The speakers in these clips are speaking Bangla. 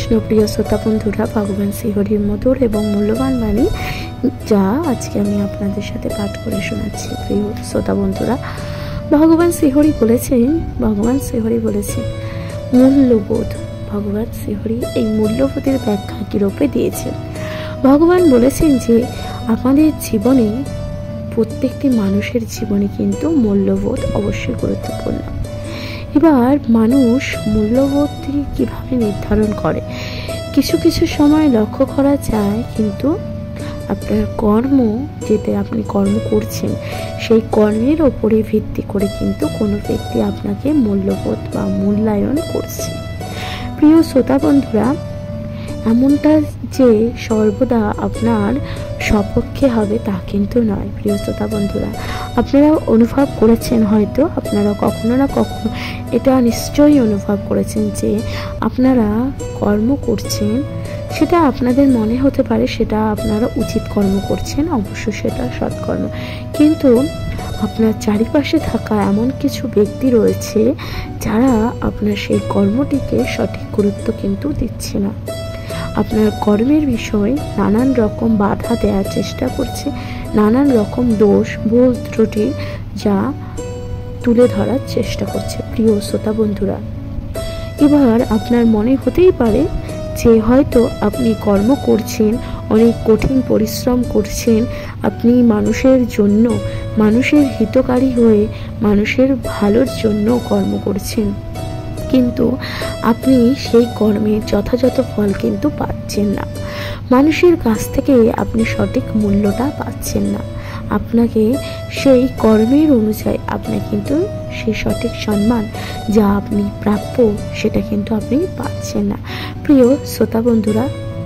কৃষ্ণ প্রিয় শ্রোতা বন্ধুরা, ভগবান শ্রীহরির মধুর এবং মূল্যবান বাণী যা আজকে আমি আপনাদের সাথে পাঠ করে শোনাচ্ছি। প্রিয় শ্রোতা বন্ধুরা, ভগবান শ্রীহরি বলেছেন মূল্যবোধ। ভগবান শ্রীহরি এই মূল্যবোধের ব্যাখ্যা কিরূপে দিয়েছেন। ভগবান বলেছেন যে আমাদের জীবনে, প্রত্যেকটি মানুষের জীবনে কিন্তু মূল্যবোধ অবশ্যই গুরুত্বপূর্ণ। এবার মানুষ মূল্যবোধটি কিভাবে নির্ধারণ করে, কিছু কিছু সময় লক্ষ্য করা যায়, কিন্তু আপনার কর্ম, যেটা আপনি কর্ম করছেন সেই কর্মের ওপরে ভিত্তি করে কিন্তু কোনো ব্যক্তি আপনাকে মূল্যবোধ বা মূল্যায়ন করছে। প্রিয় শ্রোতা বন্ধুরা, এমনটা যে সর্বদা আপনার সপক্ষে হবে তা কিন্তু নয়। প্রিয় শ্রোতা বন্ধুরা, আপনারা অনুভব করেছেন, হয়তো আপনারা কখনো না কখনো এটা নিশ্চয়ই অনুভব করেছেন যে আপনারা কর্ম করছেন, সেটা আপনাদের মনে হতে পারে সেটা আপনারা উচিত কর্ম করছেন, অবশ্য সেটা সৎকর্ম, কিন্তু আপনার চারিপাশে থাকা এমন কিছু ব্যক্তি রয়েছে যারা আপনার সেই কর্মটিকে সঠিক গুরুত্ব কিন্তু দিচ্ছে না। আপনার কর্মের বিষয়ে নানান রকম বাধা দেওয়ার চেষ্টা করছে, নানান রকম দোষ, ভুল ত্রুটি যা তুলে ধরার চেষ্টা করছে। প্রিয় শ্রোতা বন্ধুরা, এবার আপনার মনে হতেই পারে যে হয়তো আপনি কর্ম করছেন, অনেক কঠিন পরিশ্রম করছেন, আপনি মানুষের জন্য, মানুষের হিতকারী হয়ে মানুষের ভালোর জন্য কর্ম করছেন, কিন্তু আপনি সেই কর্মের যথাযথ ফল কিন্তু পাচ্ছেন না। মানুষের কাছ থেকে আপনি সঠিক মূল্যটা পাচ্ছেন না। আপনাকে সেই কর্মের অনুযায়ী আপনার কিন্তু সেই সঠিক সম্মান যা আপনি প্রাপ্য সেটা কিন্তু আপনি পাচ্ছেন না। প্রিয় শ্রোতা বন্ধুরা,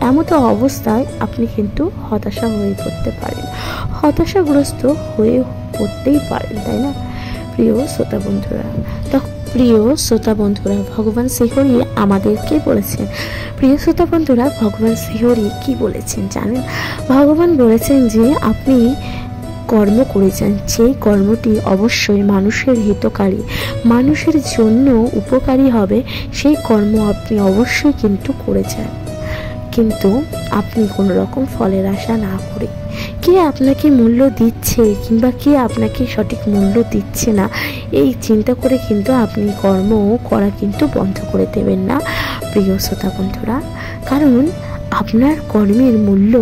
এমতো অবস্থায় আপনি কিন্তু হতাশা হয়ে পড়তে পারেন, হতাশাগ্রস্ত হয়ে পড়তেই পারেন, তাই না প্রিয় শ্রোতা বন্ধুরা? প্রিয় শ্রোতা বন্ধুরা, ভগবান শ্রীহরি আমাদেরকে বলেছেন, প্রিয় শ্রোতা বন্ধুরা, ভগবান শ্রীহরি কি বলেছেন জানেন? ভগবান বলেছেন যে আপনি কর্ম করে যান, সেই কর্মটি অবশ্যই মানুষের হিতকারী, মানুষের জন্য উপকারী হবে, সেই কর্ম আপনি অবশ্যই কিন্তু করে যান, কিন্তু আপনি কোনো রকম ফলের আশা না করে। কে আপনাকে মূল্য দিচ্ছে কিংবা কে আপনাকে সঠিক মূল্য দিচ্ছে না, এই চিন্তা করে কিন্তু আপনি কর্ম করা কিন্তু বন্ধ করে দেবেন না প্রিয় শ্রোতা বন্ধুরা। কারণ আপনার কর্মের মূল্য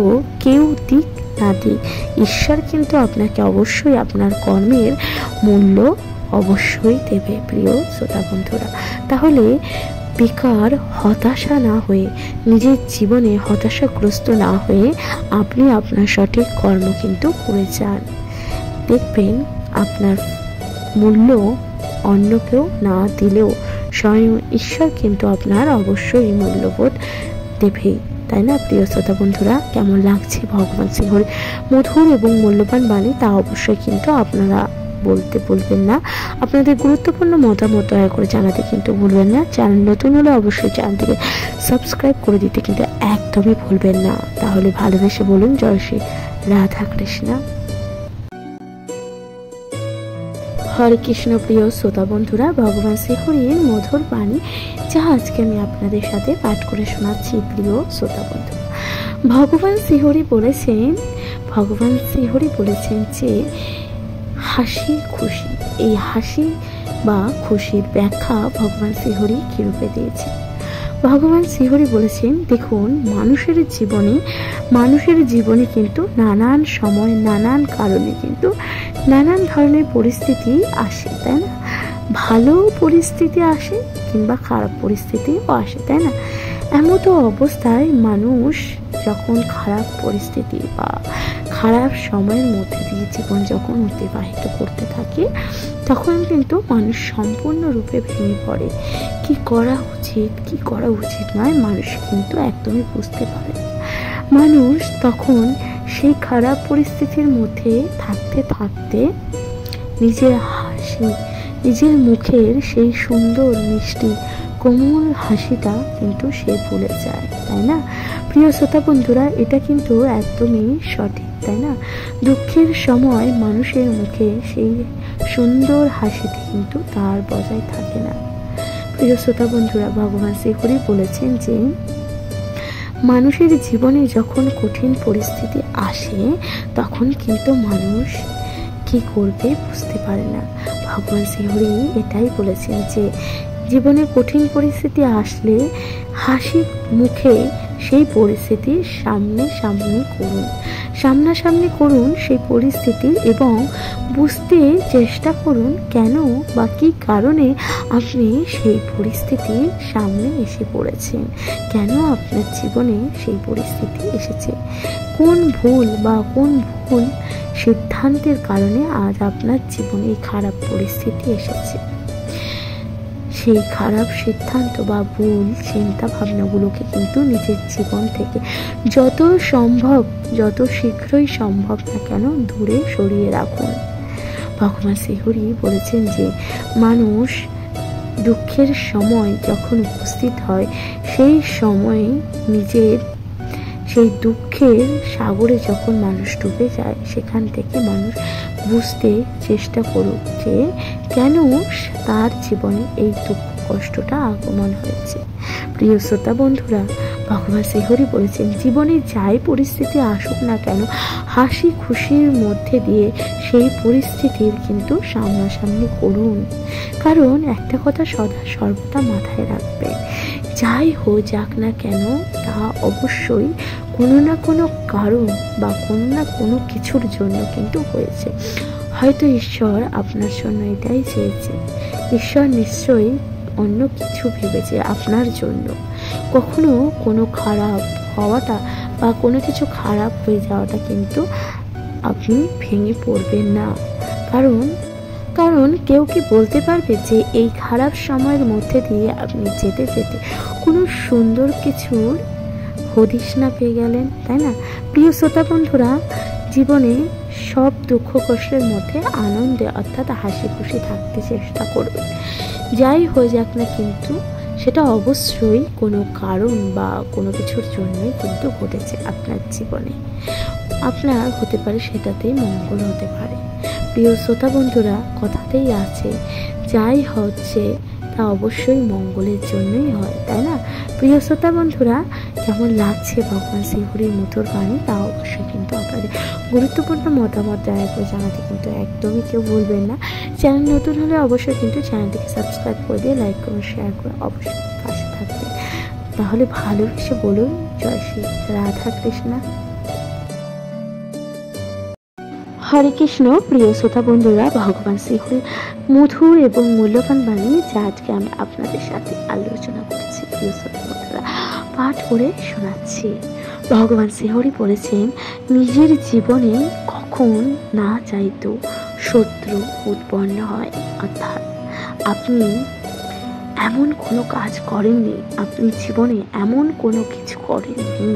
কেউ দিক না দিক, ঈশ্বর কিন্তু আপনাকে অবশ্যই আপনার কর্মের মূল্য অবশ্যই দেবে প্রিয় শ্রোতা বন্ধুরা। তাহলে বেকার হতাশা না হয়ে, নিজের জীবনে হতাশাগ্রস্ত না হয়ে আপনি আপনার সঠিক কর্ম কিন্তু করে যান, দেখবেন আপনার মূল্য অন্য কেউ না দিলেও স্বয়ং ঈশ্বর কিন্তু আপনার অবশ্যই মূল্যবোধ দেবেই, তাই না প্রিয় শ্রোতা বন্ধুরা? কেমন লাগছে ভগবান শ্রীহরি মধুর এবং মূল্যবান বাণী, তা অবশ্যই কিন্তু আপনারা বলতে ভুলবেন না। আপনাদের গুরুত্বপূর্ণ মতামত দয়া করে জানাতে কিন্তু ভুলবেন না। চ্যানেল নতুন হলে অবশ্যই চ্যানেলটিকে সাবস্ক্রাইব করে দিতে কিন্তু একদমই ভুলবেন না। তাহলে ভালোবেসে বলুন জয় শ্রী রাধা কৃষ্ণ। হরে কৃষ্ণ। প্রিয় শ্রোতা বন্ধুরা, ভগবান শ্রীহরির মধুর বাণী যা আজকে আমি আপনাদের সাথে পাঠ করে শোনাচ্ছি। প্রিয় শ্রোতা বন্ধু, ভগবান শ্রীহরি বলেছেন যে হাসি খুশি, এই হাসি বা খুশির ব্যাখ্যা ভগবান শ্রীহরি কিরূপে দিয়েছেন। ভগবান শ্রীহরি বলেছেন, দেখুন মানুষের জীবনে কিন্তু নানান সময়, নানান কারণে কিন্তু নানান ধরনের পরিস্থিতি আসে, তাই না? ভালো পরিস্থিতি আসে কিংবা খারাপ পরিস্থিতিও আসে, তাই না? এমতো অবস্থায় মানুষ যখন খারাপ পরিস্থিতি বা খারাপ সময়ের মধ্যে দিয়ে জীবন যখন অতিবাহিত করতে থাকে, তখন কিন্তু মানুষ সম্পূর্ণরূপে ভেঙে পড়ে। কি করা উচিত, কি করা উচিত নয়, মানুষ কিন্তু একদমই বুঝতে পারে না। মানুষ তখন সেই খারাপ পরিস্থিতির মধ্যে থাকতে থাকতে নিজের হাসি, নিজের মুখের সেই সুন্দর মিষ্টি কোমল হাসিটা কিন্তু সে ভুলে যায়, তাই না প্রিয় শ্রোতা বন্ধুরা? এটা কিন্তু একদমই সঠিক, তাই না? দুঃখের সময় মানুষের মুখে সেই সুন্দর হাসিটি কিন্তু তার বজায় থাকে না। প্রিয় শ্রোতা বন্ধুরা, ভগবান শ্রীহরি বলেছেন যে মানুষের জীবনে যখন কঠিন পরিস্থিতি আসে তখন কিন্তু মানুষ কি করবে বুঝতে পারে না। ভগবান শ্রীহরি এটাই বলেছেন যে জীবনে কঠিন পরিস্থিতি আসলে হাসি মুখে সেই পরিস্থিতির সামনাসামনি করুন সেই পরিস্থিতি, এবং বুঝতে চেষ্টা করুন কেন বা কী কারণে আপনি সেই পরিস্থিতির সামনে এসে পড়েছেন, কেন আপনার জীবনে সেই পরিস্থিতি এসেছে, কোন ভুল সিদ্ধান্তের কারণে আজ আপনার জীবনে এই খারাপ পরিস্থিতি এসেছে। সেই খারাপ সিদ্ধান্ত বা ভুল চিন্তা ভাবনাগুলোকে কিন্তু নিজের জীবন থেকে যত শীঘ্রই সম্ভব না কেন দূরে সরিয়ে রাখুন। ভগবান শ্রীহরি বলেছেন যে মানুষ দুঃখের সময় যখন উপস্থিত হয় সেই সময়ে সেই দুঃখের সাগরে যখন মানুষ ডুবে যায় সেখান থেকে মানুষ বুঝতে চেষ্টা করুক যে কেন তার জীবনে এই দুঃখ কষ্টটা আগমন হয়েছে। প্রিয় শ্রোতা বন্ধুরা, ভগবান শ্রীহরি বলেছেন জীবনে যাই পরিস্থিতি আসুক না কেন হাসি খুশির মধ্যে দিয়ে সেই পরিস্থিতির কিন্তু সামনাসামনি করুন। কারণ একটা কথা সর্বদা মাথায় রাখবেন, যাই হয়ে যাক না কেন তা অবশ্যই কোনো না কোনো কারণ বা কোনো না কোনো কিছুর জন্য কিন্তু হয়েছে। হয়তো ঈশ্বর আপনার জন্য এটাই চেয়েছে, ঈশ্বর নিশ্চয়ই অন্য কিছু ভেবেছে আপনার জন্য। কখনো কোনো খারাপ হওয়াটা বা কোনো কিছু খারাপ হয়ে যাওয়াটা কিন্তু আপনি ভেঙে পড়বেন না। কারণ কেউ কি বলতে পারবে যে এই খারাপ সময়ের মধ্যে দিয়ে আপনি যেতে যেতে কোনো সুন্দর কিছুর হদিশ না পেয়ে গেলেন, তাই না? প্রিয় শ্রোতা বন্ধুরা, জীবনে সব দুঃখ কষ্টের মধ্যে আনন্দে অর্থাৎ হাসি খুশি থাকতে চেষ্টা করবেন। যাই হয়ে যাক না কিন্তু সেটা অবশ্যই কোনো কারণ বা কোনো কিছুর জন্যই কিন্তু ঘটেছে আপনার জীবনে। আপনার হতে পারে সেটাতেই মঙ্গল হতে পারে। প্রিয় শ্রোতা বন্ধুরা, কথাতেই আছে যাই হচ্ছে তা অবশ্যই মঙ্গলের জন্যই হয়, তাই না? প্রিয় শ্রোতা বন্ধুরা, কেমন লাগছে ভগবান শ্রীহরির মধুর বাণী তা অবশ্যই কিন্তু আপনাদের গুরুত্বপূর্ণ মতামত দয়া করে জানাতে কিন্তু একদমই কেউ ভুলবেন না। চ্যানেল নতুন হলে অবশ্যই কিন্তু চ্যানেলটিকে সাবস্ক্রাইব করে দিয়ে লাইক করুন, শেয়ার করে অবশ্যই পাশে থাকবেন। তাহলে ভালোবেসে বলুন জয় শ্রী রাধা কৃষ্ণা। হরে কৃষ্ণ। প্রিয় শ্রোতা বন্ধুরা, ভগবান শ্রীহরির মধুর এবং মূল্যবান বাণী যা আজকে আমি আপনাদের সাথে আলোচনা করছি, প্রিয় শ্রোতা বন্ধুরা পাঠ করে শোনাচ্ছি। ভগবান শ্রীহরি বলেছেন নিজের জীবনে কখন না চাইতো শত্রু উৎপন্ন হয়, অর্থাৎ আপনি এমন কোনো কাজ করেননি, আপনি জীবনে এমন কোনো কিছু করেননি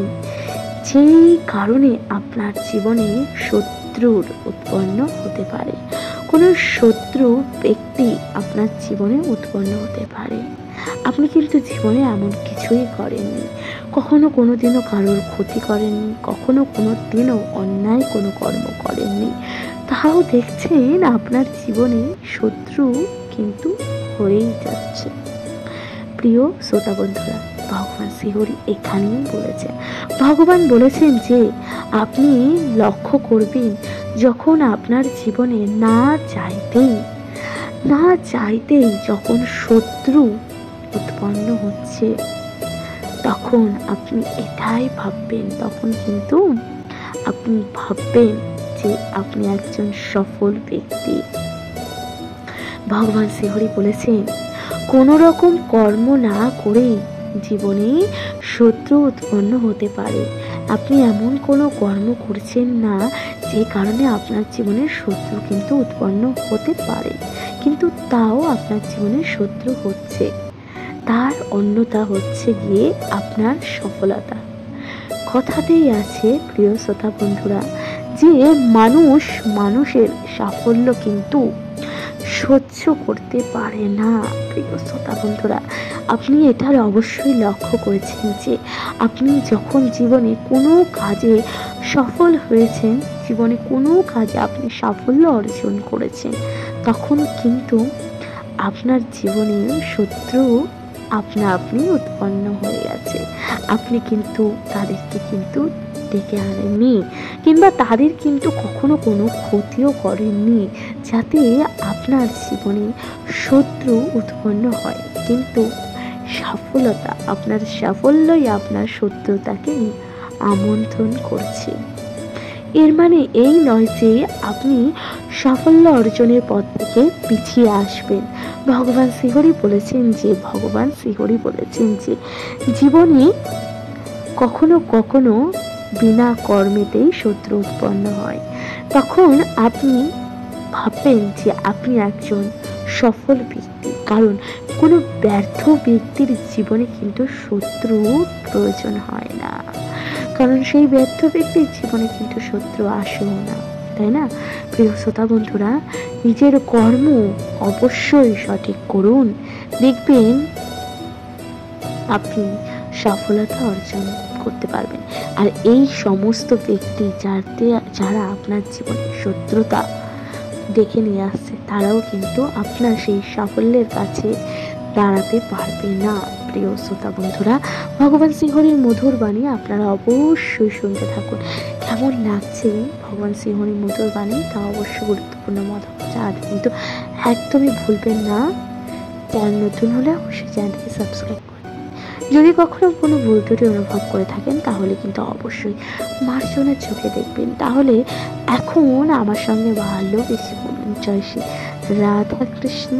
যেই কারণে আপনার জীবনে শত্রুর উৎপন্ন হতে পারে। কোনো শত্রু ব্যক্তি আপনার জীবনে উৎপন্ন হতে পারে। আপনি কিন্তু জীবনে এমন কিছুই করেননি, কখনো কোনো দিনও কারোর ক্ষতি করেননি, কখনো কোনো দিনও অন্যায় কোনো কর্ম করেননি, তাও দেখছেন আপনার জীবনে শত্রু কিন্তু হয়েই যাচ্ছে। প্রিয় শ্রোতা বন্ধুরা, ভগবান শ্রীহরি এখানেই বলেছেন, ভগবান বলেছেন যে আপনি লক্ষ্য করবেন যখন আপনার জীবনে না চাইতেই যখন শত্রু উৎপন্ন হচ্ছে তখন আপনি এটাই ভাববেন, তখন কিন্তু আপনি ভাববেন যে আপনি একজন সফল ব্যক্তি। ভগবান শ্রীহরি বলেছেন কোনো রকম কর্ম না করে জীবনে শত্রু উৎপন্ন হতে পারে। আপনি এমন কোনো কর্ম করছেন না যে কারণে আপনার জীবনে শত্রু কিন্তু উৎপন্ন হতে পারে, কিন্তু তাও আপনার জীবনে শত্রু হচ্ছে, তার অন্যতা হচ্ছে গিয়ে আপনার সফলতা। কথাতেই আছে প্রিয় শ্রোতা বন্ধুরা যে মানুষের সাফল্য কিন্তু সহ্য করতে পারে না। প্রিয় শ্রোতা বন্ধুরা, আপনি এটার অবশ্যই লক্ষ্য করেছেন যে আপনি যখন জীবনে কোনো কাজে সফল হয়েছেন, জীবনে কোনো কাজে আপনি সাফল্য অর্জন করেছেন, তখন কিন্তু আপনার জীবনে শত্রু আপনা আপনি উৎপন্ন হয়ে গেছে। আপনি কিন্তু তাদেরকে কিন্তু ডেকে আনেননি, কিংবা তাদের কিন্তু কখনো কোনো ক্ষতিও করেননি যাতে আপনার জীবনে শত্রু উৎপন্ন হয়। কিন্তু সফলতা, আপনার সাফল্যই আপনার শত্রুতাকে আমন্ত্রণ করছে। এর মানে এই নয় যে আপনি সাফল্য অর্জনের পথ থেকে পিছিয়ে আসবেন। ভগবান শ্রীহরি বলেছেন যে জীবনে কখনো কখনো বিনা কর্মেতেই শত্রু উৎপন্ন হয়। তখন আপনি ভাববেন যে আপনি একজন সফল ব্যক্তি, কারণ কোনো ব্যর্থ ব্যক্তির জীবনে কিন্তু শত্রু প্রয়োজন হয় না, কারণ সেই ব্যর্থ ব্যক্তির জীবনে কিন্তু শত্রু আসেও না, তাই না? প্রিয় শ্রোতা বন্ধুরা, নিজের কর্ম অবশ্যই সঠিক করুন, দেখবেন আপনি সফলতা অর্জন করতে পারবেন। আর এই সমস্ত ব্যক্তি যারা আপনার জীবনে শত্রুতা ডেকে নিয়ে আসছে, তারাও কিন্তু আপনার সেই সাফল্যের কাছে দাঁড়াতে পারবে না। প্রিয় শ্রোতা বন্ধুরা, ভগবান শ্রীহরির মধুর বাণী আপনারা অবশ্যই শুনতে থাকুন। কেমন লাগছে ভগবান শ্রীহরির মধুর বাণী তা অবশ্যই গুরুত্বপূর্ণ মতামত জানাতে কিন্তু একদমই ভুলবেন না। চ্যানেল নতুন হলে অবশ্যই চ্যানেলকে সাবস্ক্রাইব করুন। যদি কখনো কোনো ভুল ত্রুটি অনুভব করে থাকেন তাহলে কিন্তু অবশ্যই মার্জনের চোখে দেখবেন। তাহলে এখন আমার সঙ্গে ভালোবেসে বলুন, জয় শ্রী রাধা কৃষ্ণ।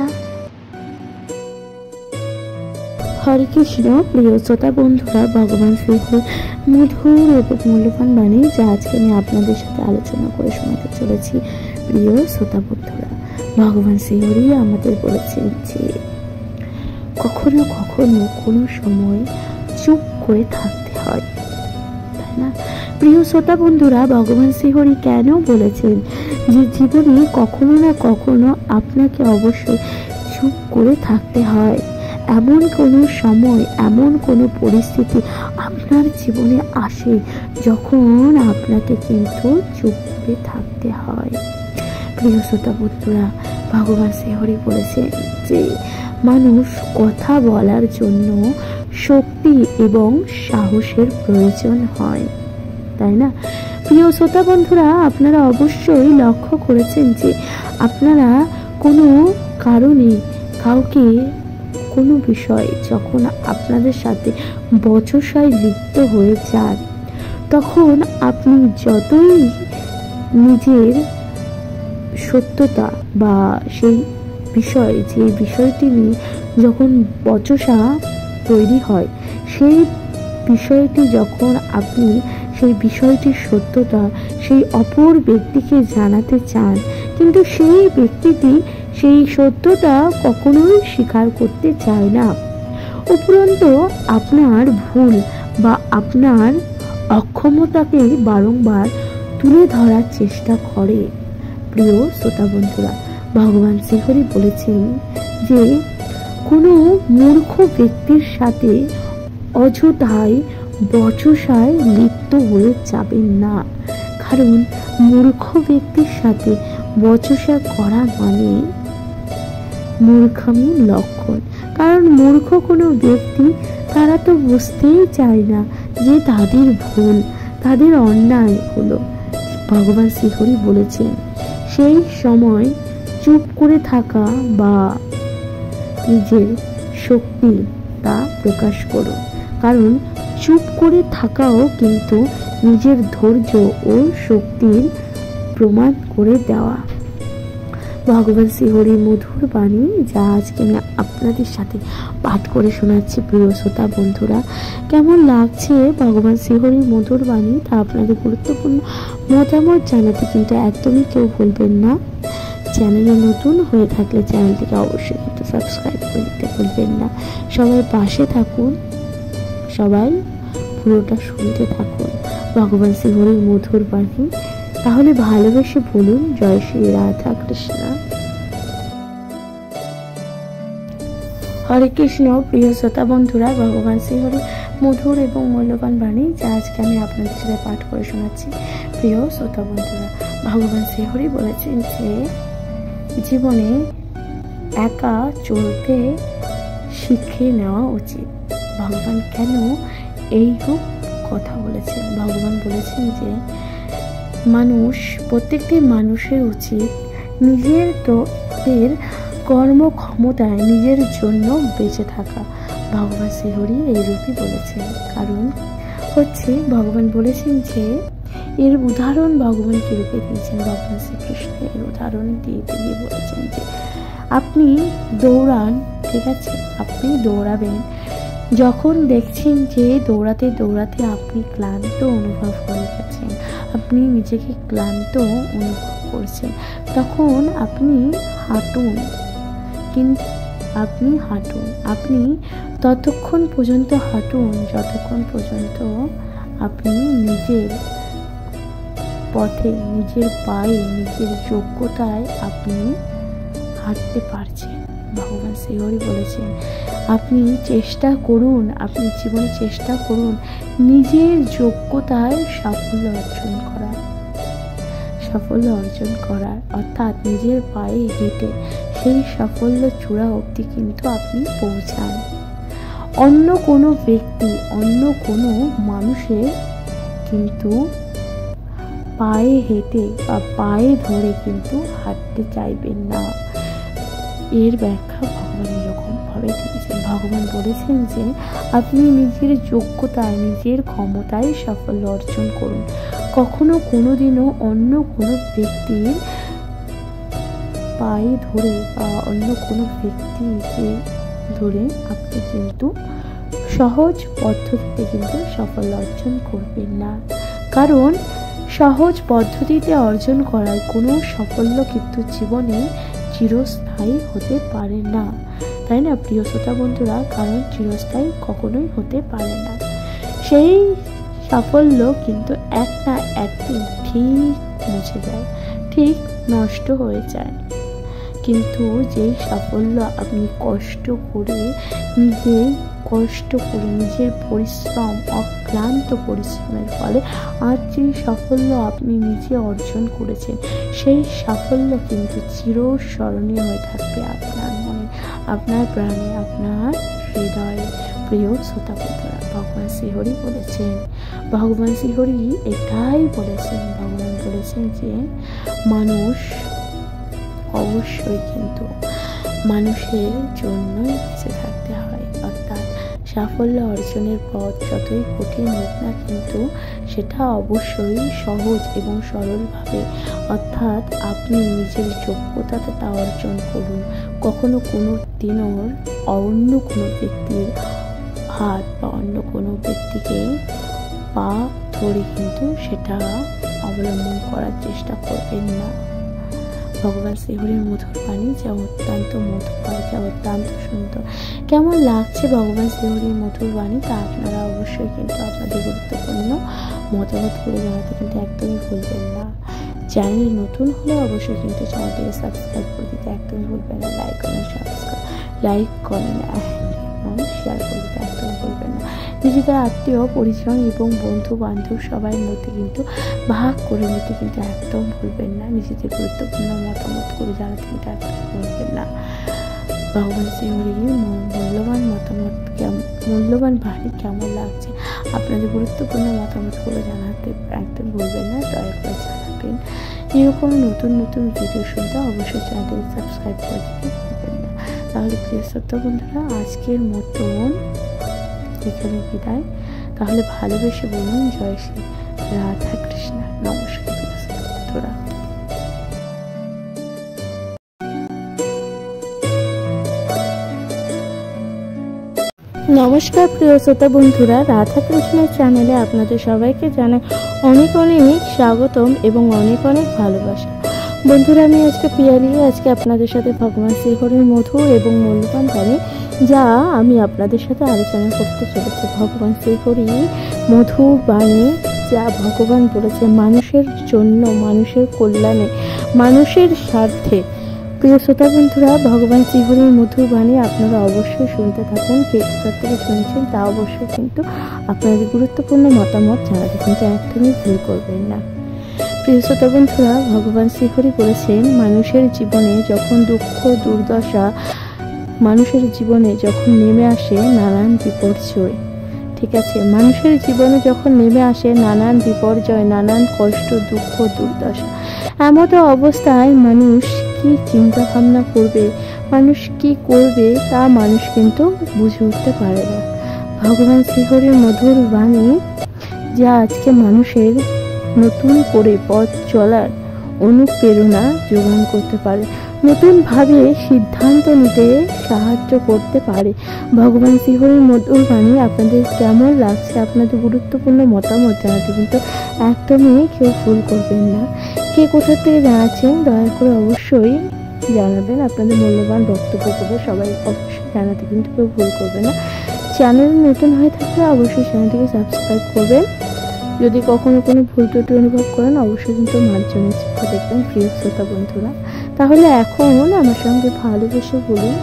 হরে কৃষ্ণ। প্রিয় শ্রোতা বন্ধুরা, ভগবান শ্রীহরির মধুর এবং মূল্যবান বাণী যা আজকে আমি আপনাদের সাথে আলোচনা করে শোনাতে চলেছি। প্রিয় শ্রোতা বন্ধুরা, ভগবান শ্রীহরি আমাদের বলেছেন যে কখনো কখনো কোনো সময় চুপ করে থাকতে হয়, তাই না? প্রিয় শ্রোতা বন্ধুরা, ভগবান শ্রীহরি কেন বলেছেন যে জীবনে কখনো না কখনো আপনাকে অবশ্যই চুপ করে থাকতে হয়। এমন কোনো সময়, এমন কোনো পরিস্থিতি আপনার জীবনে আসে যখন আপনাকে কিন্তু চুপ করে থাকতে হয়। প্রিয় শ্রোতা বন্ধুরা, ভগবান শ্রীহরি বলেছেন যে মানুষ কথা বলার জন্য শক্তি এবং সাহসের প্রয়োজন হয়, তাই না? প্রিয় শ্রোতা বন্ধুরা, আপনারা অবশ্যই লক্ষ্য করেছেন যে আপনারা কোনো কারণে কাউকে কোনো বিষয় যখন আপনাদের সাথে বচসায় লিপ্ত হয়ে যান, তখন আপনি যতই নিজের সত্যতা বা সেই বিষয়, যে বিষয়টি নিয়ে যখন বচসা তৈরি হয়, সেই বিষয়টি যখন আপনি সেই বিষয়টির সত্যতা সেই অপর ব্যক্তিকে জানাতে চান, কিন্তু সেই ব্যক্তিটি সেই সত্যতা কখনোই স্বীকার করতে চায় না, উপরন্তু আপনার ভুল বা আপনার অক্ষমতাকে বারংবার তুলে ধরার চেষ্টা করে। প্রিয় শ্রোতা বন্ধুরা, ভগবান শ্রীহরি বলেছেন যে কোনো মূর্খ ব্যক্তির সাথে অযথায় বচসায় লিপ্ত হয়ে যাবেন না, কারণ মূর্খ ব্যক্তির সাথে বচসা করা মানে মূর্খামির লক্ষণ। কারণ মূর্খ কোনো ব্যক্তি, তারা তো বুঝতেই চায় না যে তাদের ভুল, তাদের অন্যায় হলো। ভগবান শ্রীহরি বলেছেন সেই সময় চুপ করে থাকা বা নিজের শক্তি তা প্রকাশ করো, কারণ চুপ করে থাকাও কিন্তু নিজের ধৈর্য ও শক্তির প্রমাণ করে দেওয়া। ভগবান শ্রীহরির মধুর বাণী যা আজকে আমি আপনাদের সাথে পাঠ করে শোনাচ্ছি। প্রিয় শ্রোতা বন্ধুরা, কেমন লাগছে ভগবান শ্রীহরির মধুর বাণী তা আপনাদের গুরুত্বপূর্ণ মতামত জানাতে কিন্তু একদমই কেউ ভুলবেন না। চ্যানেলে নতুন হয়ে থাকলে চ্যানেলটিকে অবশ্যই কিন্তু সাবস্ক্রাইব করে দিতে ভুলবেন না। সবাই পাশে থাকুন, সবাই পুরোটা শুনতে থাকুন ভগবান শ্রীহরির মধুর বাণী। তাহলে ভালোবেসে বলুন, জয় শ্রী রাধা কৃষ্ণ। হরে কৃষ্ণ। প্রিয় শ্রোতা বন্ধুরা, ভগবান শ্রীহরি মধুর এবং মূল্যবান বাণী যা আজকে আমি আপনাদের সাথে পাঠ করে শোনাচ্ছি। প্রিয় শ্রোতা বন্ধুরা, ভগবান শ্রীহরি বলেছেন যে জীবনে একা চলতে শিখে নেওয়া উচিত। ভগবান কেন এইরূপ কথা বলেছেন। ভগবান বলেছেন যে প্রত্যেকটি মানুষের উচিত নিজের কর্মক্ষমতায় নিজের জন্য বেঁচে থাকা। ভগবান শ্রীহরি এইরূপই বলেছেন। কারণ ভগবান বলেছেন যে এর উদাহরণ ভগবান কি রূপে দিয়েছেন, ভগবান শ্রীকৃষ্ণ এর উদাহরণ দিয়ে বলেছেন যে আপনি দৌড়ান, ঠিক আছে, আপনি দৌড়াবেন, যখন দেখছেন যে দৌড়াতে দৌড়াতে আপনি ক্লান্ত অনুভব হয়ে গেছেন, আপনি নিজেকে ক্লান্ত অনুভব করছেন, তখন আপনি হাঁটুন। আপনি ততক্ষণ পর্যন্ত হাঁটুন যতক্ষণ পর্যন্ত আপনি নিজের পথে, নিজের পায়ে, নিজের যোগ্যতায় আপনি হাঁটতে পারছেন। ভগবান শ্রীহরি বলেছেন আপনি চেষ্টা করুন, আপনি জীবনে চেষ্টা করুন নিজের যোগ্যতায় সাফল্য অর্জন করার, অর্থাৎ নিজের পায়ে হেঁটে সেই সাফল্য চূড়া অবধি কিন্তু আপনি পৌঁছান। অন্য কোনো ব্যক্তি, অন্য কোনো মানুষের কিন্তু পায়ে হেঁটে বা পায়ে ধরে কিন্তু হাঁটতে চাইবেন না। এর ব্যাখ্যা ভগবান এরকম ভাবে দিয়েছেন। ভগবান বলেছেন যে আপনি নিজের যোগ্যতায়, নিজের ক্ষমতায় সাফল্য অর্জন করুন। কখনো কোনোদিনও অন্য কোনো ব্যক্তির পায়ে ধরে বা অন্য কোনো ব্যক্তিকে ধরে আপনি কিন্তু সহজ পদ্ধতিতে কিন্তু সাফল্য অর্জন করবেন না। কারণ সহজ পদ্ধতিতে অর্জন করার কোনো সাফল্য কিন্তু জীবনে চিরস্থায়ী হতে পারে না, তাই না প্রিয় শ্রোতা বন্ধুরা? কারণ চিরস্থায়ী কখনোই হতে পারে না। সেই সাফল্য কিন্তু এক না একদিন ঠিক মুছে যায়, ঠিক নষ্ট হয়ে যায়। কিন্তু যেই সাফল্য আপনি কষ্ট করে নিজের পরিশ্রম, অক্লান্ত পরিশ্রমের ফলে আজ যে সাফল্য আপনি নিজে অর্জন করেছেন, সেই সাফল্য কিন্তু চিরস্মরণীয় হয়ে থাকবে আপনার মনে, আপনার প্রাণে, আপনার হৃদয়ে। প্রিয় শ্রোতা বন্ধুরা, ভগবান শ্রীহরি বলেছেন, ভগবান শ্রীহরি এটাই বলেছেন। ভগবান বলেছেন যে মানুষ অবশ্যই কিন্তু মানুষের জন্যই বেঁচে থাকতে হয়, অর্থাৎ সাফল্য অর্জনের পথ যতই কঠিন হোক না কিন্তু সেটা অবশ্যই সহজ এবং সরলভাবে, অর্থাৎ আপনি নিজের যোগ্যতাতে তা অর্জন করুন। কখনো কোনো দিনও অন্য কোনো ব্যক্তির হাত বা অন্য কোনো ব্যক্তিকে পা ধরে কিন্তু সেটা অবলম্বন করার চেষ্টা করবেন না। ভগবান শ্রীহরির মধুর বাণী যা অত্যন্ত মধুর, যা অত্যন্ত সুন্দর। কেমন লাগছে ভগবান শ্রীহরির মধুর বাণী তা আপনারা অবশ্যই কিন্তু আপনাদের গুরুত্বপূর্ণ মতামত করে জানাতে কিন্তু একদমই ভুলবেন না। চ্যানেল নতুন হলে অবশ্যই কিন্তু চ্যানেলটিকে সাবস্ক্রাইব করে দিতে একদমই ভুলবেন না। লাইক করেন এবং শেয়ার করে দিতে একদম ভুলবেন না। নিজেদের আত্মীয় পরিজন এবং বন্ধু বান্ধব সবার মধ্যে কিন্তু ভাগ করে নিতে কিন্তু একদম ভুলবেন না। নিজেদের গুরুত্বপূর্ণ মতামত করে জানাতে কিন্তু একদম ভুলবেন না। ভগবান শ্রীহরির মূল্যবান মূল্যবান বাণী কেমন লাগছে আপনাদের গুরুত্বপূর্ণ মতামত করে জানাতে একদম ভুলবেন না। দয়া করে জানাবেন। এরকম নতুন নতুন ভিডিও শুনতে অবশ্যই চ্যানেলটি সাবস্ক্রাইব করে দিতে ভুলবেন না। তাহলে প্রিয় শ্রোতা বন্ধুরা, আজকের মতন এখানে বিদায়। তাহলে ভালোবেসে বলুন জয় শ্রী রাধা কৃষ্ণ। নমস্কার প্রিয় শ্রোতা বন্ধুরা। নমস্কার প্রিয় শ্রোতা বন্ধুরা, রাধা কৃষ্ণের চ্যানেলে আপনাদের সবাইকে জানাই অনেক অনেক স্বাগতম এবং অনেক অনেক ভালোবাসা। বন্ধুরা, আমি আজকে আপনাদের সাথে ভগবান শ্রীহরির মধুর এবং মূল্যবান বাণী যা আমি আপনাদের সাথে আলোচনা করতে চলেছি। ভগবান শ্রীহরি মধুর বাণী যা ভগবান বলেছে মানুষের জন্য, মানুষের কল্যাণে, মানুষের স্বার্থে। প্রিয় শ্রোতা বন্ধুরা, ভগবান শ্রীহরির মধুর বাণী আপনারা অবশ্যই শুনতে থাকুন। কে কোথা থেকে শুনছেন তা অবশ্যই কিন্তু আপনাদের গুরুত্বপূর্ণ মতামত জানাতে কিন্তু একদমই ভুল করবেন না। প্রিয় শ্রোতা বন্ধুরা, ভগবান শ্রীহরি বলেছেন মানুষের জীবনে যখন দুঃখ দুর্দশা, মানুষের জীবনে যখন নেমে আসে নানান বিপর্যয়, ঠিক আছে, মানুষের জীবনে যখন নেমে আসে নানান বিপর্যয়, নানান কষ্ট, দুঃখ, দুর্দশা, এমতো অবস্থায় মানুষ কি চিন্তা ভাবনা করবে, মানুষ কি করবে, তা মানুষ কিন্তু বুঝে উঠতে পারে না। ভগবান শ্রীহরির মধুর বাণী যা আজকে মানুষের নতুন করে পথ চলার অনুপ্রেরণা যোগান করতে পারে, নতুনভাবে সিদ্ধান্ত নিতে সাহায্য করতে পারে। ভগবান শ্রীহরির মধুর বাণী আপনাদের কেমন লাগছে, আপনাদের গুরুত্বপূর্ণ মতামত জানাতে কিন্তু একদমই কেউ ভুল করবেন না। কে কোথা থেকে জানাচ্ছেন দয়া করে অবশ্যই জানাবেন, আপনাদের মূল্যবান বক্তব্যগুলো সবাই অবশ্যই জানাতে কিন্তু কেউ ভুল করবে না। চ্যানেল নতুন হয়ে থাকলে অবশ্যই চ্যানেলটিকে সাবস্ক্রাইব করবেন। যদি কখনো কোনো ভুল ত্রুটি অনুভব করেন অবশ্যই কিন্তু মার্জনের চিত্র দেখবেন প্রিয় শ্রোতা বন্ধুরা। তাহলে এখন আমার সঙ্গে ভালোবেসে বলুন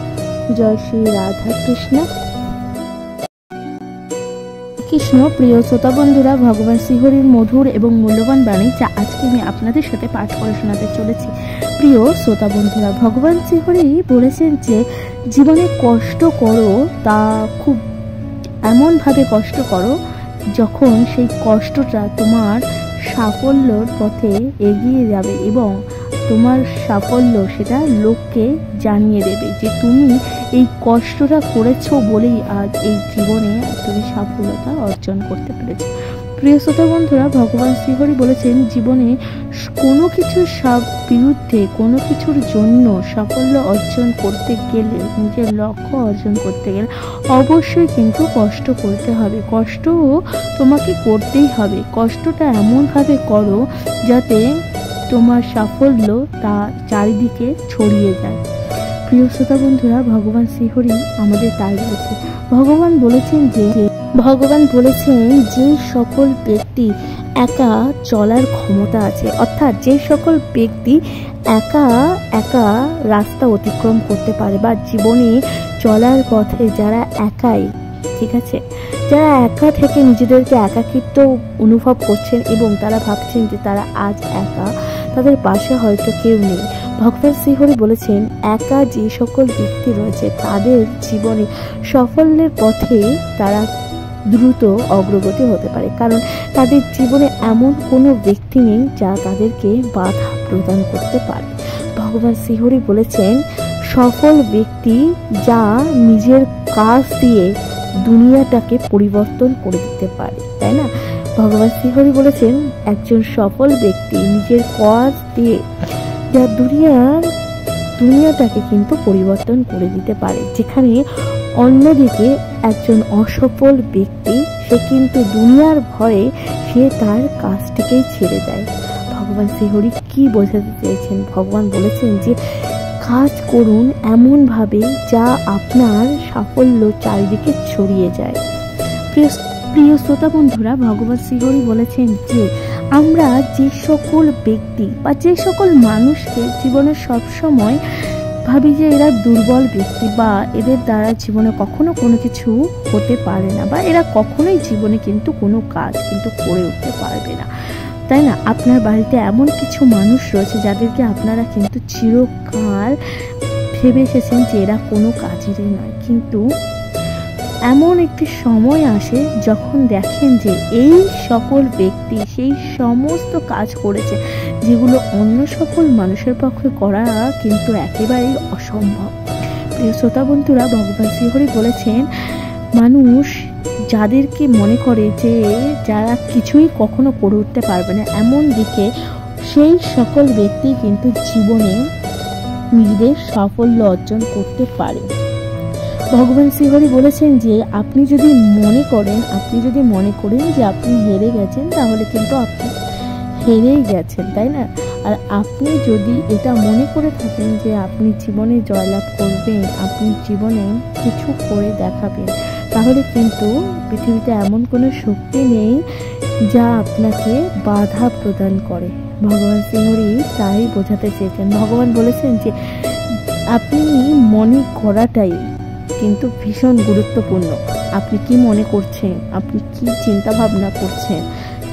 জয় শ্রী রাধা কৃষ্ণ। কৃষ্ণ প্রিয় শ্রোতা বন্ধুরা, ভগবান শ্রীহরির মধুর এবং মূল্যবান বাণী যা আজকে আমি আপনাদের সাথে পাঠ করে শোনাতে চলেছি। প্রিয় শ্রোতা বন্ধুরা, ভগবান শ্রীহরি বলেছেন যে জীবনে কষ্ট করো, তা খুব এমনভাবে কষ্ট করো যখন সেই কষ্টটা তোমার সাফল্যর পথে এগিয়ে যাবে এবং তোমার সাফল্য সেটা লোককে জানিয়ে দেবে যে তুমি এই কষ্টটা করেছো বলেই আজ এই জীবনে তুমি সাফল্যতা অর্জন করতে পেরেছো। প্রিয় শ্রোতা বন্ধুরা, ভগবান শ্রীহরি বলেছেন জীবনে কোনো কিছুর বিরুদ্ধে, কোনো কিছুর জন্য সাফল্য অর্জন করতে গেলে, নিজের লক্ষ্য অর্জন করতে গেলে অবশ্যই কিন্তু কষ্ট করতে হবে। কষ্টও তোমাকে করতেই হবে। কষ্টটা এমনভাবে করো যাতে তোমার সাফল্য তা চারিদিকে ছড়িয়ে যায়। প্রিয় শ্রোতা বন্ধুরা, ভগবান শ্রীহরি আমাদের তাই বলেছে। ভগবান বলেছেন যে সকল ব্যক্তি একা চলার ক্ষমতা আছে, অর্থাৎ যে সকল ব্যক্তি একা একা রাস্তা অতিক্রম করতে পারে বা জীবনে চলার পথে যারা একাই, ঠিক আছে, যারা একা থেকে নিজেদেরকে একাকিত্ব অনুভব করছেন এবং তারা ভাবছেন যে তারা আজ একা, তাদের পাশে হয়তো কেউ নেই। ভগবান শ্রীহরি বলেছেন একা যে সকল ব্যক্তি রয়েছে তাদের জীবনে সাফল্যের পথে তারা দ্রুত অগ্রগতি হতে পারে, কারণ তাদের জীবনে এমন কোনো ব্যক্তি নেই যা তাদেরকে বাধা প্রদান করতে পারে। ভগবান শ্রীহরি বলেছেন সফল ব্যক্তি যা নিজের কাজ দিয়ে দুনিয়াটাকে পরিবর্তন করে দিতে পারে, তাই না? ভগবান শ্রীহরি বলেছেন একজন সফল ব্যক্তি নিজের কাজ দিয়ে যা দুনিয়াটাকে কিন্তু পরিবর্তন করে দিতে পারে, যেখানে অন্যদিকে একজন অসফল ব্যক্তি সে কিন্তু দুনিয়ার ভয়ে সে তার কাজটিকেই ছেড়ে দেয়। ভগবান শ্রীহরি কি বোঝাতে চেয়েছেন? ভগবান বলেছেন যে কাজ করুন এমনভাবে যা আপনার সাফল্য চারিদিকে ছড়িয়ে যায়। প্রিয় শ্রোতা বন্ধুরা, ভগবান শ্রীহরি বলেছেন যে আমরা যে সকল ব্যক্তি বা যে সকল মানুষকে জীবনে সবসময় ভাবি যে এরা দুর্বল ব্যক্তি বা এদের দ্বারা জীবনে কখনো কোনো কিছু হতে পারে না বা এরা কখনোই জীবনে কিন্তু কোনো কাজ কিন্তু করে উঠতে পারবে না, তাই না? আপনার বাড়িতে এমন কিছু মানুষ রয়েছে যাদেরকে আপনারা কিন্তু চিরকাল ভেবে এসেছেন যে এরা কোনো কাজেরই নয়, কিন্তু এমন একটি সময় আসে যখন দেখেন যে এই সকল ব্যক্তি সেই সমস্ত কাজ করেছে যেগুলো অন্য সকল মানুষের পক্ষে করা কিন্তু একেবারেই অসম্ভব। প্রিয় শ্রোতা বন্ধুরা, ভগবান শ্রীহরি বলেছেন মানুষ যাদেরকে মনে করে যে যারা কিছুই কখনো করে উঠতে পারবে না, এমন দিকে সেই সকল ব্যক্তি কিন্তু জীবনে নিজেদের সাফল্য অর্জন করতে পারে। ভগবান শ্রীহরি বলেছেন যে আপনি যদি মনে করেন যে আপনি হেরে গেছেন তাহলে কিন্তু আপনি হেরেই গেছেন, তাই না? আর আপনি যদি এটা মনে করে থাকেন যে আপনি জীবনে জয়লাভ করবেন, আপনি জীবনে কিছু করে দেখাবেন, তাহলে কিন্তু পৃথিবীতে এমন কোনো শক্তি নেই যা আপনাকে বাধা প্রদান করে। ভগবান শ্রীহরি তাই বোঝাতে চেয়েছেন। ভগবান বলেছেন যে আপনি মনে করাটাই কিন্তু ভীষণ গুরুত্বপূর্ণ। আপনি কি মনে করছেন, আপনি কি চিন্তা ভাবনা করছেন,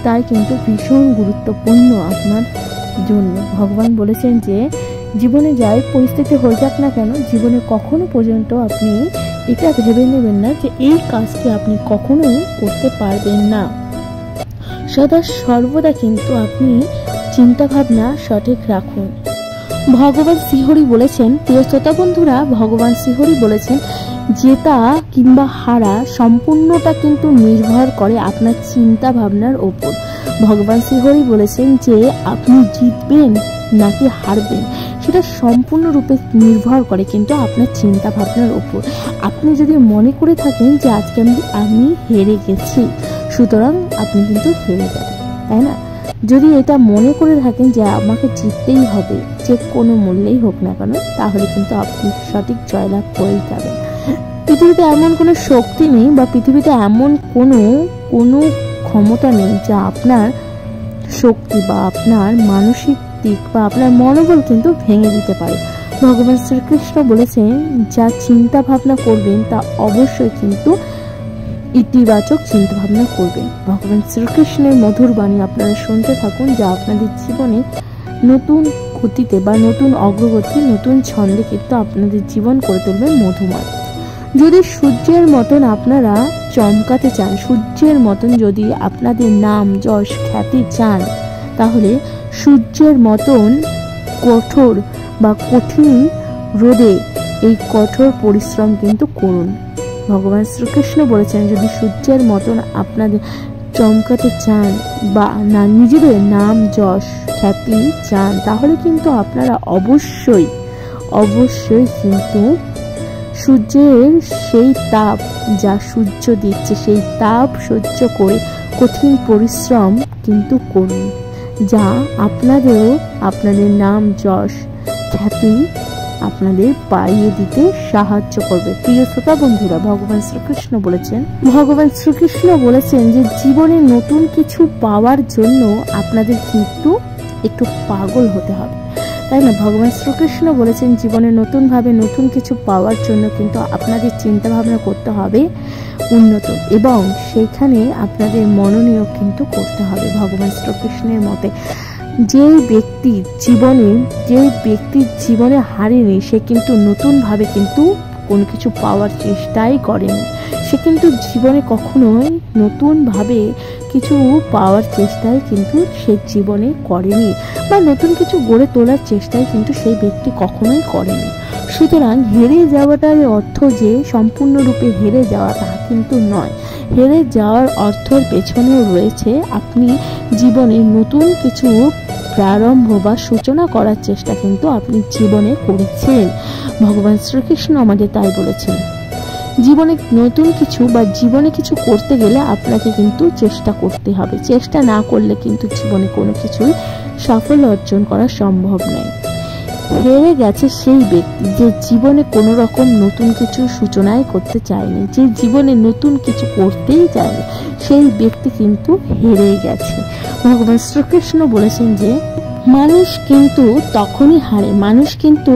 তাই কিন্তু ভীষণ গুরুত্বপূর্ণ আপনার জন্য। ভগবান বলেছেন যে জীবনে যাই পরিস্থিতি হয়ে যাক না কেন, জীবনে কখনো পর্যন্ত আপনি এটা ভেবে নেবেন না যে এই কাজটি আপনি কখনোই করতে পারবেন না। সদা সর্বদা কিন্তু আপনি চিন্তা ভাবনা সঠিক রাখুন। ভগবান শ্রীহরি বলেছেন, প্রিয় শ্রোতা বন্ধুরা, ভগবান শ্রীহরি বলেছেন জেতা কিংবা হারা সম্পূর্ণটা কিন্তু নির্ভর করে আপনার চিন্তা ভাবনার ওপর। ভগবান শ্রীহরি বলেছেন যে আপনি জিতবেন নাকি হারবেন সেটা সম্পূর্ণরূপে নির্ভর করে কিন্তু আপনার চিন্তা ভাবনার ওপর। আপনি যদি মনে করে থাকেন যে আজকে আমি হেরে গেছি, সুতরাং আপনি কিন্তু হেরে যাবেন, তাই না? যদি এটা মনে করে থাকেন যে আমাকে জিততেই হবে যে কোনো মূল্যেই হোক না কেন, তাহলে কিন্তু আপনি সঠিক জয়লাভ করেই যাবেন। পৃথিবীতে এমন কোনো শক্তি নেই বা পৃথিবীতে এমন কোনো ক্ষমতা নেই যা আপনার শক্তি বা আপনার মানসিক দিক বা আপনার মনোবল কিন্তু ভেঙে দিতে পারে। ভগবান শ্রীকৃষ্ণ বলেছেন যা চিন্তা ভাবনা করবেন তা অবশ্যই কিন্তু ইতিবাচক চিন্তা ভাবনা করবেন। ভগবান শ্রীকৃষ্ণের মধুর বাণী আপনারা শুনতে থাকুন, যা আপনাদের জীবনে নতুন গতিতে বা নতুন অগ্রগতি, নতুন ছন্দে কিন্তু আপনাদের জীবন করে তুলবে মধুময়। যদি সূর্যের মতন আপনারা চমকাতে চান, সূর্যের মতন যদি আপনাদের নাম যশ খ্যাতি চান, তাহলে সূর্যের মতন কঠোর বা কঠিন রোদে এই কঠোর পরিশ্রম কিন্তু করুন। ভগবান শ্রীকৃষ্ণ বলেছেন যদি সূর্যের মতন আপনাদের চমকাতে চান বা না নিজেদের নাম যশ খ্যাতি চান, তাহলে কিন্তু আপনারা অবশ্যই কিন্তু সূর্যের সেই তাপ যা সূর্য দিচ্ছে সেই তাপ সহ্য করে কঠিন পরিশ্রম কিন্তু করুন, যা আপনাদের নাম যশ খ্যাতি আপনাদের পাইয়ে দিতে সাহায্য করবে। প্রিয় শ্রোতা বন্ধুরা, ভগবান শ্রীকৃষ্ণ বলেছেন যে জীবনে নতুন কিছু পাওয়ার জন্য আপনাদের কিন্তু একটু পাগল হতে হবে, তাই না? ভগবান শ্রীকৃষ্ণ বলেছেন জীবনে নতুন কিছু পাওয়ার জন্য কিন্তু আপনাদের চিন্তা ভাবনা করতে হবে উন্নত, এবং সেইখানে আপনাদের মনোনিয়োগ কিন্তু করতে হবে। ভগবান শ্রীকৃষ্ণের মতে যে ব্যক্তির জীবনে হারেনি সে কিন্তু নতুনভাবে কিন্তু কোনো কিছু পাওয়ার চেষ্টাই করেনি। সে কিন্তু জীবনে কখনোই নতুনভাবে কিছু পাওয়ার চেষ্টাই কিন্তু সে জীবনে করেনি, বা নতুন কিছু গড়ে তোলার চেষ্টাই কিন্তু সেই ব্যক্তি কখনোই করেনি। সুতরাং হেরে যাওয়াটার অর্থ যে সম্পূর্ণরূপে হেরে যাওয়া তা কিন্তু নয়। হেরে যাওয়ার অর্থের পেছনেও রয়েছে আপনি জীবনে নতুন কিছু প্রারম্ভ বা সূচনা করার চেষ্টা কিন্তু আপনি জীবনে করেছেন। ভগবান শ্রীকৃষ্ণ আমাদের তাই বলেছেন, জীবনে নতুন কিছু বা জীবনে কিছু করতে গেলে আপনাকে কিন্তু চেষ্টা করতে হবে। চেষ্টা না করলে কিন্তু জীবনে কোনো কিছুই সাফল্য অর্জন করা সম্ভব নয়। হেরে গেছে সেই ব্যক্তি যে জীবনে কোনো রকম নতুন কিছু সূচনাই করতে চায়নি, যে জীবনে নতুন কিছু করতেই চায়নি, সেই ব্যক্তি কিন্তু হেরে গেছে। ভগবান শ্রীকৃষ্ণ বলেছেন যে মানুষ কিন্তু তখনই হারে, মানুষ কিন্তু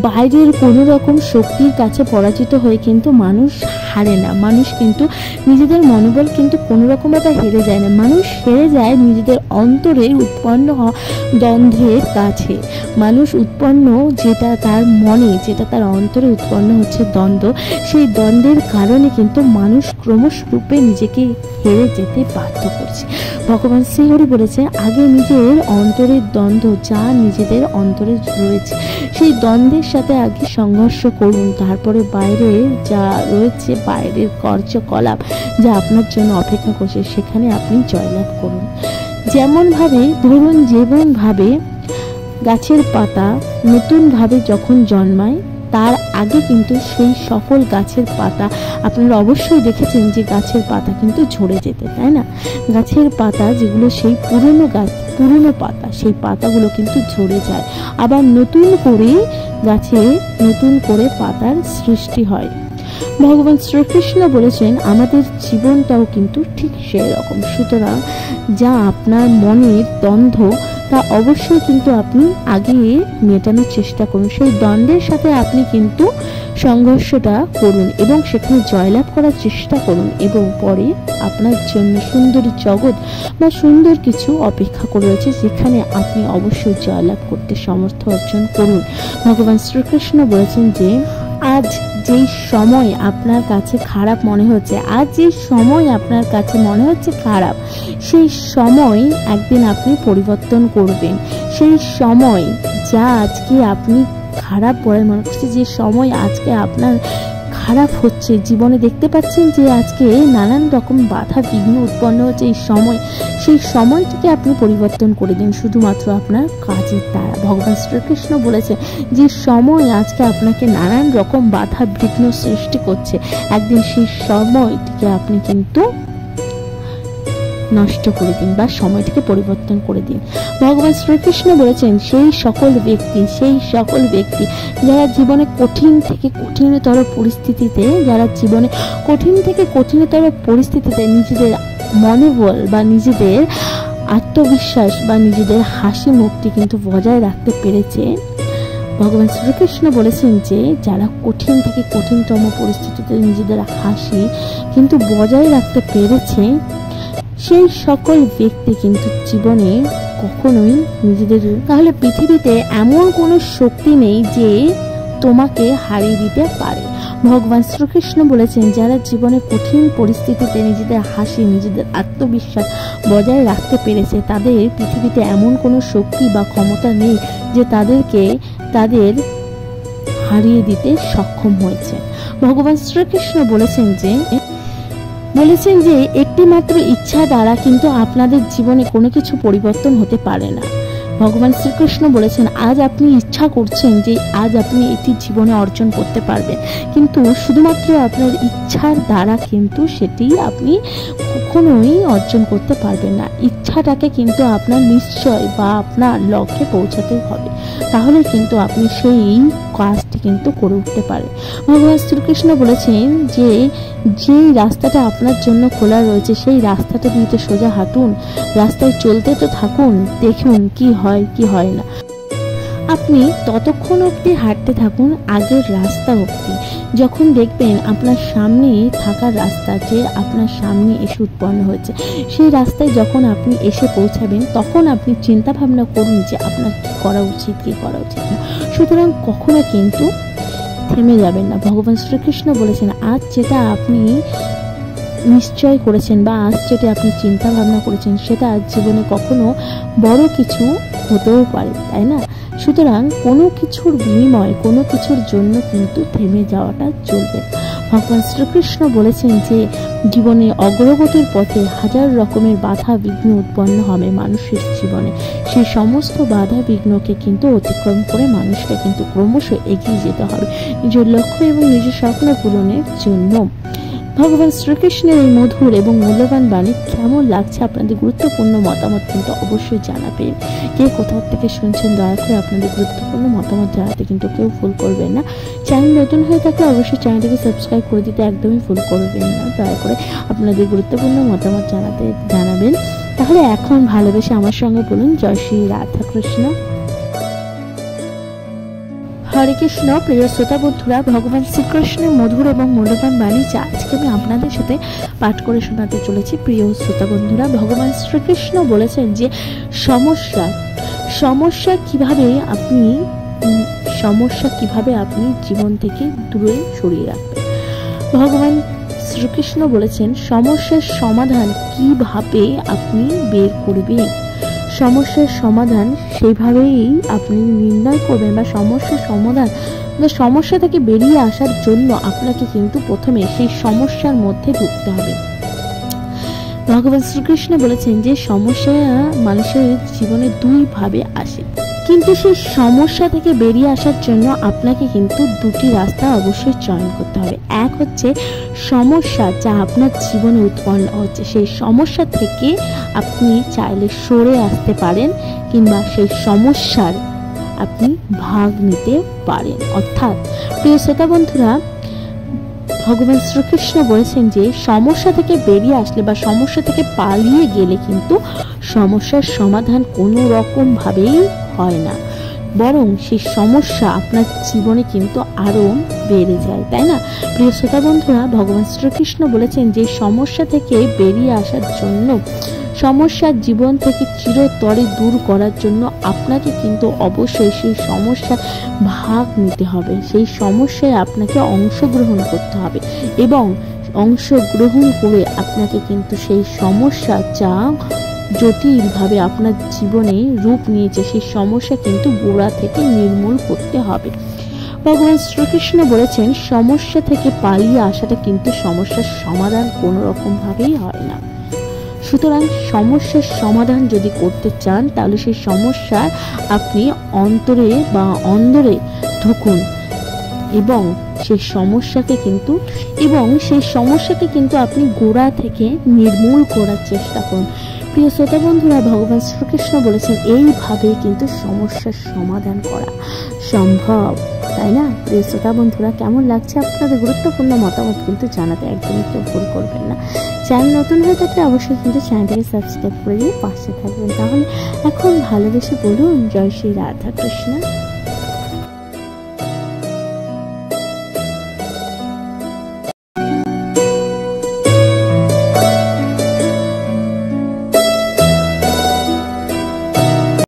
বাইরের কোনো রকম শক্তির কাছে পরাজিত হয়ে কিন্তু মানুষ হারে না। মানুষ কিন্তু নিজেদের মনোবল কিন্তু কোনো রকম ভাবে হেরে যায় না। মানুষ হেরে যায় নিজেদের অন্তরে উৎপন্ন হওয়া দ্বন্দ্বের কাছে। মানুষ উৎপন্ন যেটা তার মনে, যেটা তার অন্তরে উৎপন্ন হচ্ছে দ্বন্দ্ব, সেই দ্বন্দ্বের কারণে কিন্তু মানুষ ক্রমশরূপে নিজেকে হেরে যেতে বাধ্য করছে। ভগবান শ্রীহরি বলেছে আগে নিজের অন্তরের দ্বন্দ্ব যা নিজেদের অন্তরে রয়েছে সেই দ্বন্দ্বের সাথে আগে সংঘর্ষ করুন, তারপরে বাইরে যা রয়েছে বাইরের কার্যকলাপ যা আপনার জন্য অপেক্ষা করছে সেখানে আপনি জয়লাভ করুন। যেমনভাবে গাছের পাতা নতুনভাবে যখন জন্মায় তার আগে কিন্তু সেই সফল গাছের পাতা আপনারা অবশ্যই দেখেছেন যে গাছের পাতা কিন্তু ঝরে যেতে, তাই না? গাছের পাতা যেগুলো সেই পুরনো পাতা, সেই পাতাগুলো কিন্তু ঝরে যায়, আবার নতুন করে পাতার সৃষ্টি হয়। ভগবান শ্রীকৃষ্ণ বলেছেন আমাদের জীবনটাও কিন্তু ঠিক সেই রকম। সুতরাং যা আপনার মনের দ্বন্দ্ব তা অবশ্যই কিন্তু আপনি আগে মেটানোর চেষ্টা করুন। সেই দ্বন্দ্বের সাথে আপনি কিন্তু সংঘর্ষটা করুন এবং সেখানে জয়লাভ করার চেষ্টা করুন, এবং পরে আপনার জন্য সুন্দরী জগৎ বা সুন্দর কিছু অপেক্ষা করে রয়েছে যেখানে আপনি অবশ্যই জয়লাভ করতে সামর্থ্য অর্জন করুন। ভগবান শ্রীকৃষ্ণ বলেছেন যে আজ যেই সময় আপনার কাছে খারাপ মনে হচ্ছে, আজ যে সময় আপনার কাছে মনে হচ্ছে খারাপ, সেই সময় একদিন আপনি পরিবর্তন করবেন। সেই সময় যা আজকে আপনি খারাপ বলে মনে করছে, যে সময় আজকে আপনার খারাপ হচ্ছে জীবনে, দেখতে পাচ্ছেন যে আজকে নানান রকম বাধা বিঘ্ন উৎপন্ন হচ্ছে, এই সময়, সেই সময়টিকে আপনি পরিবর্তন করে দিন শুধুমাত্র আপনার কাজের দ্বারা। ভগবান শ্রীকৃষ্ণ বলেছে যে সময় আজকে আপনাকে নানান রকম বাধা বিঘ্ন সৃষ্টি করছে, একদিন সেই সময়টিকে আপনি কিন্তু নষ্ট করে দিন বা সময়টিকে পরিবর্তন করে দিন। ভগবান শ্রীকৃষ্ণ বলেছেন সেই সকল ব্যক্তি যারা জীবনে কঠিন থেকে কঠিনতর পরিস্থিতিতে, নিজেদের মনোবল বা নিজেদের আত্মবিশ্বাস বা নিজেদের হাসি মুখটি কিন্তু বজায় রাখতে পেরেছে। ভগবান শ্রীকৃষ্ণ বলেছেন যে যারা কঠিন থেকে কঠিনতম পরিস্থিতিতে নিজেদের হাসি কিন্তু বজায় রাখতে পেরেছে, সেই সকল ব্যক্তি কিন্তু জীবনে কখনোই নিজেদের, তাহলে পৃথিবীতে এমন কোনো শক্তি নেই যে তোমাকে হারিয়ে দিতে পারে। ভগবান শ্রীকৃষ্ণ বলেছেন যারা জীবনে কঠিন পরিস্থিতিতে নিজেদের হাসি, নিজেদের আত্মবিশ্বাস বজায় রাখতে পেরেছে, তাদের পৃথিবীতে এমন কোনো শক্তি বা ক্ষমতা নেই যে তাদের হারিয়ে দিতে সক্ষম হয়েছে। ভগবান শ্রীকৃষ্ণ বলেছেন যে একটি মাত্র ইচ্ছা দ্বারা কিন্তু আপনাদের জীবনে কোনো কিছু পরিবর্তন হতে পারে না। ভগবান শ্রীকৃষ্ণ বলেছেন আজ আপনি ইচ্ছা করছেন যে আজ আপনি এটি জীবনে অর্জন করতে পারবেন, কিন্তু শুধুমাত্র আপনার ইচ্ছার দ্বারা কিন্তু সেটি আপনি কখনোই অর্জন করতে পারবেন না। ইচ্ছাটাকে কিন্তু আপনার নিশ্চয় বা আপনার লক্ষ্যে পৌঁছাতে হবে, তাহলে কিন্তু আপনি সেই কাজটি কিন্তু করে উঠতে পারেন। ভগবান শ্রীকৃষ্ণ বলেছেন যে যেই রাস্তাটা আপনার জন্য খোলা রয়েছে সেই রাস্তাটা দিয়ে তো সোজা হাঁটুন, রাস্তায় চলতে তো থাকুন, দেখুন কি হয় কি হয় না। আপনি ততক্ষণ অবধি হাঁটতে থাকুন আগের রাস্তা অবধি, যখন দেখবেন আপনার সামনে থাকার রাস্তা যে আপনার সামনে এসে উৎপন্ন হয়েছে, সেই রাস্তায় যখন আপনি এসে পৌঁছাবেন তখন আপনি চিন্তা ভাবনা করুন যে আপনার কি করা উচিত না। সুতরাং কখনো কিন্তু থেমে যাবেন না। ভগবান শ্রীকৃষ্ণ বলেছেন আজ যেটা আপনি নিশ্চয় করেছেন বা আজ যেটা আপনি চিন্তা ভাবনা করেছেন সেটা আজ জীবনে কখনো বড় কিছু হতেও পারে, তাই না? সুতরাং কোনো কিছুর বিনিময়, কোনো কিছুর জন্য কিন্তু থেমে যাওয়াটা চলবে। ভগবান শ্রীকৃষ্ণ বলেছেন যে জীবনে অগ্রগতির পথে হাজার রকমের বাধা বিঘ্ন উৎপন্ন হবে মানুষের জীবনে, সেই সমস্ত বাধা বিঘ্নকে কিন্তু অতিক্রম করে মানুষকে কিন্তু ক্রমশ এগিয়ে যেতে হবে নিজের লক্ষ্য এবং নিজের স্বপ্ন পূরণের জন্য। ভগবান শ্রীকৃষ্ণের এই মধুর এবং মূল্যবান বাণী কেমন লাগছে আপনাদের গুরুত্বপূর্ণ মতামত কিন্তু অবশ্যই জানাবেন। কে কোথাও থেকে শুনছেন দয়া করে আপনাদের গুরুত্বপূর্ণ মতামত জানাতে কিন্তু কেউ ভুল করবেন না। চ্যানেল নতুন হয়ে থাকলে অবশ্যই চ্যানেলটিকে সাবস্ক্রাইব করে দিতে একদমই ভুল করবেন না। দয়া করে আপনাদের গুরুত্বপূর্ণ মতামত জানাবেন। তাহলে এখন ভালোবেসে আমার সঙ্গে বলুন জয় শ্রী রাধা কৃষ্ণ। হরে কৃষ্ণ। প্রিয় শ্রোতা বন্ধুরা, ভগবান শ্রীকৃষ্ণের মধুর এবং মূল্যবান বাণী যা আজকে আমি আপনাদের সাথে পাঠ করে শোনাতে চলেছি। প্রিয় শ্রোতা বন্ধুরা, ভগবান শ্রীকৃষ্ণ বলেছেন যে সমস্যা কিভাবে আপনি জীবন থেকে দূরে সরিয়ে রাখবেন। ভগবান শ্রীকৃষ্ণ বলেছেন সমস্যার সমাধান কিভাবে আপনি বের করবেন। সমস্যার সমাধান সেইভাবেই আপনি নির্ণয় করবেন বা সমস্যা থেকে বেরিয়ে আসার জন্য আপনাকে কিন্তু প্রথমে সেই সমস্যার মধ্যে ঢুকতে হবে। ভগবান শ্রীকৃষ্ণ বলেছেন যে সমস্যা মানুষের জীবনে দুই ভাবে আসে, কিন্তু সেই সমস্যা থেকে বেরিয়ে আসার জন্য আপনাকে কিন্তু দুটি রাস্তা অবশ্যই চয়ন করতে হবে। এক হচ্ছে সমস্যা যা আপনার জীবনে উৎপন্ন হচ্ছে, সেই সমস্যা থেকে আপনি চাইলে সরে আসতে পারেন কিংবা সেই সমস্যার আপনি ভাগ নিতে পারেন। অর্থাৎ প্রিয় শ্রোতা বন্ধুরা, ভগবান শ্রীকৃষ্ণ বলেছেন যে সমস্যা থেকে বেরিয়ে আসলে বা সমস্যা থেকে পালিয়ে গেলে কিন্তু সমস্যার সমাধান কোনো রকম ভাবেই হয় না, বরং সেই সমস্যা আপনার জীবনে কিন্তু আরো বেড়ে যায়, তাই না? প্রিয় শ্রোতা বন্ধুরা, ভগবান শ্রীকৃষ্ণ বলেছেন যে সমস্যা থেকে বেরিয়ে আসার জন্য সমস্যার জীবন থেকে চিরতরে দূর করার জন্য আপনাকে কিন্তু অবশ্যই সেই সমস্যার ভাগ নিতে হবে, সেই সমস্যায় আপনাকে অংশগ্রহণ করতে হবে এবং অংশগ্রহণ করে আপনাকে কিন্তু সেই সমস্যা যা জটিলভাবে আপনার জীবনে রূপ নিয়েছে সেই সমস্যা কিন্তু গোড়া থেকে নির্মূল করতে হবে। ভগবান শ্রীকৃষ্ণ বলেছেন সমস্যা থেকে পালিয়ে আসাটা কিন্তু সমস্যার সমাধান কোনো রকম ভাবেই হয় না। সুতরাং সমস্যার সমাধান যদি করতে চান তাহলে সেই সমস্যার আপনি অন্তরে বা অন্দরে ঢুকুন এবং সেই সমস্যাকে কিন্তু আপনি গোড়া থেকে নির্মূল করার চেষ্টা করুন। প্রিয় শ্রোতা বন্ধুরা, ভগবান শ্রীকৃষ্ণ বলেছেন এইভাবে কিন্তু সমস্যার সমাধান করা সম্ভব, তাই না? প্রিয় শ্রোতা বন্ধুরা, কেমন লাগছে আপনাদের গুরুত্বপূর্ণ মতামত কিন্তু জানাতে একদমই কেউ ভুল করবেন না। চ্যানেল নতুন হয়ে থাকলে অবশ্যই কিন্তু চ্যানেলটাকে সাবস্ক্রাইব করে দিয়ে পাশে থাকবেন। তাহলে এখন ভালোবেসে বলুন জয় শ্রী রাধা কৃষ্ণ।